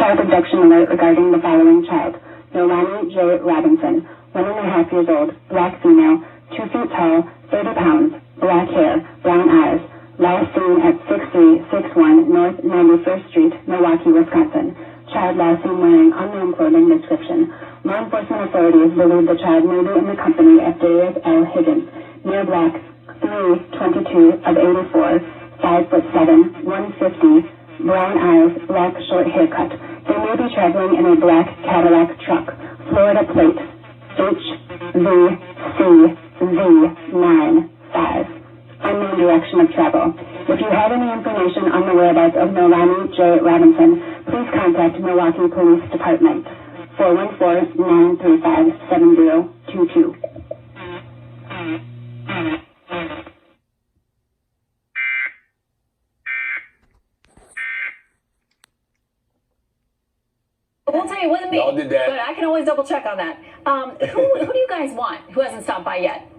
child abduction alert regarding the following child. Nolani J. Robinson, 1.5 years old, black female, 2 feet tall, 30 pounds, black hair, brown eyes. Last seen at 6361 North 91st Street, Milwaukee, Wisconsin. Child last seen wearing unknown clothing description. Law enforcement authorities believe the child may be in the company of Darius L. Higgins, near block 322 of 84, 5'7", 150, brown eyes, black short haircut. They may be traveling in a black Cadillac truck. Florida plate HVCV95. Unknown direction of travel. If you have any information on the whereabouts of Nolani J. Robinson, please contact Milwaukee Police Department. 414-935-7022. We'll tell you, it wasn't me. Y'all did that. But I can always double check on that. Who do you guys want who hasn't stopped by yet?